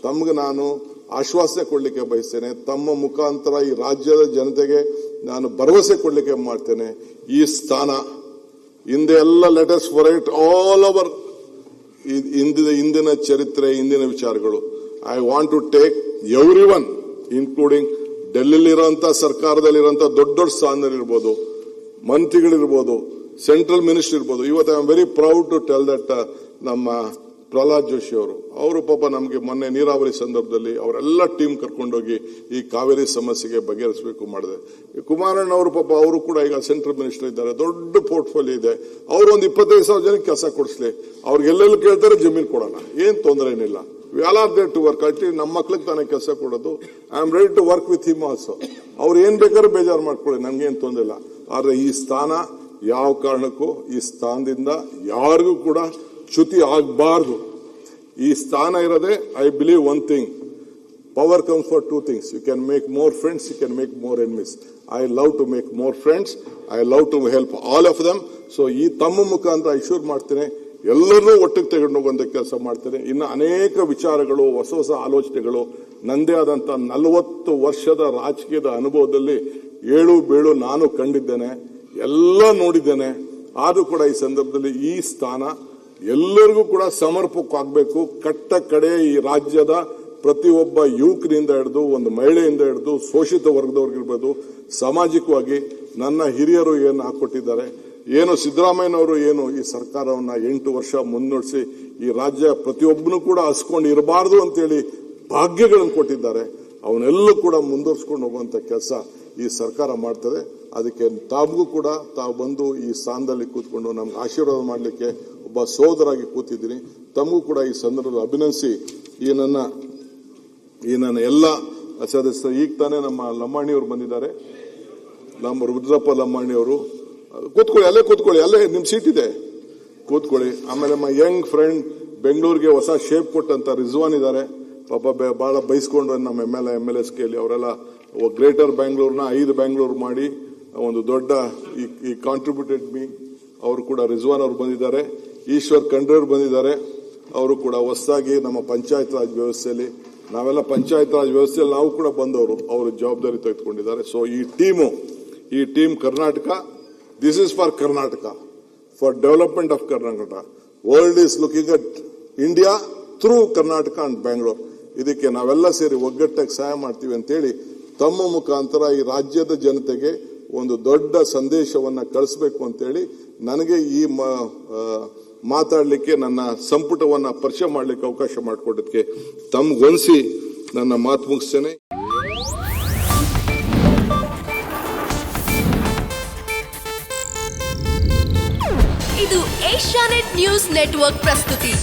ತಮಗೆ ನಾನು ಆಶ್ವಾಸನೆ ಕೊಡಲಿಕ್ಕೆ ಬಯಸ್ತೇನೆ. ತಮ್ಮ ಮುಖಾಂತರ ಈ ರಾಜ್ಯದ ಜನತೆಗೆ ನಾನು ಭರವಸೆ ಕೊಡಲಿಕ್ಕೆ ಮಾಡ್ತೇನೆ. ಈ ಸ್ಥಾನ ಹಿಂದೆ ಎಲ್ಲ letters for it all over ಇಂದಿನ ಚರಿತ್ರೆ, ಇಂದಿನ ವಿಚಾರಗಳು. I want to take every one including ಡೆಲ್ಲಿಲಿರುವಂತ ಸರ್ಕಾರದಲ್ಲಿರುವಂತ ದೊಡ್ಡ ದೊಡ್ಡ ಸ್ಥಾನದಲ್ಲಿರ್ಬೋದು, ಮಂತ್ರಿಗಳಿರ್ಬೋದು, ಸೆಂಟ್ರಲ್ ಮಿನಿಸ್ಟರ್ ಇರ್ಬೋದು. ಇವತ್ತು I am very proud to tell that ನಮ್ಮ ಪ್ರಹ್ಲಾದ್ ಜೋಶಿ ಅವರು ಪಾಪ ನಮಗೆ ಮೊನ್ನೆ ನೀರಾವರಿ ಸಂದರ್ಭದಲ್ಲಿ ಅವರೆಲ್ಲ ಟೀಮ್ ಕರ್ಕೊಂಡೋಗಿ ಈ ಕಾವೇರಿ ಸಮಸ್ಯೆಗೆ ಬಗೆಹರಿಸಬೇಕು ಮಾಡಿದೆ. ಕುಮಾರಣ್ಣ ಅವರು ಪಾಪ ಅವರು ಕೂಡ ಈಗ ಸೆಂಟ್ರಲ್ ಮಿನಿಸ್ಟರ್ ಇದ್ದಾರೆ, ದೊಡ್ಡ ಪೋರ್ಟ್ಫೋಲಿಯೋ ಇದೆ. ಅವರು ಒಂದು 25,000 ಜನಕ್ಕೆ ಕೆಲಸ ಕೊಡಿಸ್ಲಿ, ಅವ್ರಿಗೆ ಎಲ್ಲೆಲ್ಲಿ ಕೇಳ್ತಾರೆ ಜಮೀನು ಕೊಡೋಣ, ಏನ್ ತೊಂದರೆ ಏನಿಲ್ಲ. We all are there to work. ಅಟ್ಲಿ ನಮ್ಮ ಮಕ್ಳಿಗೆ ತಾನೇ ಕೆಲಸ ಕೊಡೋದು. I am ready to work with him also. ಅವ್ರು ಏನ್ ಬೇಕಾದ್ರೂ ಬೇಜಾರು ಮಾಡ್ಕೊಳ್ಳಿ, ನಮ್ಗೇನ್ ತೊಂದರೆ ಇಲ್ಲ. ಆದ್ರೆ ಈ ಸ್ಥಾನ ಯಾವ ಕಾರಣಕ್ಕೂ ಈ ಸ್ಥಾನದಿಂದ ಯಾರಿಗೂ ಕೂಡ ಚ್ಯುತಿ ಆಗಬಾರ್ದು. ಈ ಸ್ಥಾನ ಇರೋದೇ, I believe one thing, power comes for 2 things. You can make more friends, you can make more enemies. I love to make more friends, I love to help all of them. So ಈ ತಮ್ಮ ಮುಖಾಂತರ ಇಶ್ಯೂರ್ ಮಾಡ್ತೇನೆ, ಎಲ್ಲರನ್ನೂ ಒಟ್ಟಿಗೆ ತಗೊಂಡು ಹೋಗುವಂತ ಕೆಲಸ ಮಾಡ್ತೇನೆ. ಇನ್ನು ಅನೇಕ ವಿಚಾರಗಳು, ಹೊಸ ಹೊಸ ಆಲೋಚನೆಗಳು, ನಂದೇ ಆದಂತ 40 ವರ್ಷದ ರಾಜಕೀಯದ ಅನುಭವದಲ್ಲಿ ಏಳು ಬೀಳು ನಾನು ಕಂಡಿದ್ದೇನೆ, ಎಲ್ಲ ನೋಡಿದ್ದೇನೆ. ಆದ್ರೂ ಕೂಡ ಈ ಸಂದರ್ಭದಲ್ಲಿ ಈ ಸ್ಥಾನ ಎಲ್ಲರಿಗೂ ಕೂಡ ಸಮರ್ಪಕವಾಗಬೇಕು. ಕಟ್ಟ ಕಡೆ ಈ ರಾಜ್ಯದ ಪ್ರತಿಯೊಬ್ಬ ಯುವಕರಿಂದ ಹಿಡಿದು, ಒಂದು ಮಹಿಳೆಯಿಂದ ಹಿಡಿದು, ಶೋಷಿತ ವರ್ಗದವ್ರಿಗಿರ್ಬೋದು, ಸಾಮಾಜಿಕವಾಗಿ ನನ್ನ ಹಿರಿಯರು ಏನು ಹಾಕೊಟ್ಟಿದ್ದಾರೆ, ಏನು ಸಿದ್ದರಾಮಯ್ಯನವರು ಏನು ಈ ಸರ್ಕಾರವನ್ನ 8 ವರ್ಷ ಮುನ್ನಡೆಸಿ ಈ ರಾಜ್ಯ ಪ್ರತಿಯೊಬ್ಬನು ಕೂಡ ಹಸ್ಕೊಂಡು ಇರಬಾರದು ಅಂತೇಳಿ ಭಾಗ್ಯಗಳನ್ನು ಕೊಟ್ಟಿದ್ದಾರೆ, ಅವನ್ನೆಲ್ಲೂ ಕೂಡ ಮುಂದುವರ್ಸ್ಕೊಂಡು ಹೋಗುವಂತ ಕೆಲಸ ಈ ಸರ್ಕಾರ ಮಾಡ್ತದೆ. ಅದಕ್ಕೆ ತಾವು ಕೂಡ ತಾವು ಬಂದು ಈ ಸ್ಥಾನದಲ್ಲಿ ಕೂತ್ಕೊಂಡು ನಮ್ಗೆ ಆಶೀರ್ವಾದ ಮಾಡಲಿಕ್ಕೆ ಒಬ್ಬ ಸೋದರಾಗಿ ಕೂತಿದ್ದೀನಿ. ತಮಗೂ ಕೂಡ ಈ ಸಂದರ್ಭದಲ್ಲಿ ಅಭಿನಂದಿಸಿ ಈ ನನ್ನ ಎಲ್ಲ ಸದಸ್ಯರು, ಈಗ ತಾನೇ ನಮ್ಮ ಲಮ್ಮಾಣಿಯವರು ಬಂದಿದ್ದಾರೆ, ನಮ್ಮ ರುದ್ರಪ್ಪ ಲಮ್ಮಾಣಿಯವರು. ಕೂತ್ಕೊಳ್ಳಿ, ಅಲ್ಲೇ ಕೂತ್ಕೊಳ್ಳಿ, ಅಲ್ಲೇ ನಿಮ್ ಸೀಟ್ ಇದೆ, ಕೂತ್ಕೊಳ್ಳಿ. ಆಮೇಲೆ ನಮ್ಮ ಯಂಗ್ ಫ್ರೆಂಡ್ ಬೆಂಗಳೂರಿಗೆ ಹೊಸ ಶೇಪ್ ಕೊಟ್ಟಂತ ರಿಜ್ವಾನ್ ಇದ್ದಾರೆ, ಪಾಪ ಬಹಳ ಬಯಸ್ಕೊಂಡು ನಮ್ಮ MLS ಕೇಳಿ ಅವರೆಲ್ಲ ಗ್ರೇಟರ್ ಬ್ಯಾಂಗ್ಳೂರ್ನ 5 ಬ್ಯಾಂಗ್ಳೂರ್ ಮಾಡಿ ಒಂದು ದೊಡ್ಡ ಈ ಕಾಂಟ್ರಿಬ್ಯೂಟೆಡ್ ಮೀ. ಅವರು ಕೂಡ ರಿಜ್ವಾನ್ ಅವರು ಬಂದಿದ್ದಾರೆ, ಈಶ್ವರ್ ಖಂಡ್ರೆ ಅವರು ಬಂದಿದ್ದಾರೆ. ಅವರು ಕೂಡ ಹೊಸದಾಗಿ ನಮ್ಮ ಪಂಚಾಯತ್ ರಾಜ್ ವ್ಯವಸ್ಥೆಯಲ್ಲಿ, ನಾವೆಲ್ಲ ಪಂಚಾಯತ್ ರಾಜ್ ವ್ಯವಸ್ಥೆಯಲ್ಲಿ ನಾವು ಕೂಡ ಬಂದವರು, ಅವರು ಜವಾಬ್ದಾರಿ ತೆಗೆದುಕೊಂಡಿದ್ದಾರೆ. ಸೊ ಈ team Karnataka, this is for Karnataka, for development of Karnataka. World is looking at India through Karnataka and Bangalore. ಇದಕ್ಕೆ ನಾವೆಲ್ಲ ಸೇರಿ ಒಗ್ಗಟ್ಟಾಗಿ ಸಹಾಯ ಮಾಡ್ತೀವಿ ಅಂತೇಳಿ ತಮ್ಮ ಮುಖಾಂತರ ಈ ರಾಜ್ಯದ ಜನತೆಗೆ ಒಂದು ದೊಡ್ಡ ಸಂದೇಶವನ್ನ ಕಳಿಸಬೇಕು ಅಂತೇಳಿ ನನಗೆ ಈ ಮಾತಾಡಲಿಕ್ಕೆ, ನನ್ನ ಸಂಪುಟವನ್ನ ಪರಿಚಯ ಮಾಡಲಿಕ್ಕೆ ಅವಕಾಶ ಮಾಡಿಕೊಡೋದಕ್ಕೆ ತಮ್ಗೊಂದಿಸಿ ನನ್ನ ಮಾತು ಮುಗಿಸ್ತೇನೆ. ಇದು ಏಷ್ಯಾನೆಟ್ ನ್ಯೂಸ್ ನೆಟ್ವರ್ಕ್ ಪ್ರಸ್ತುತಿ.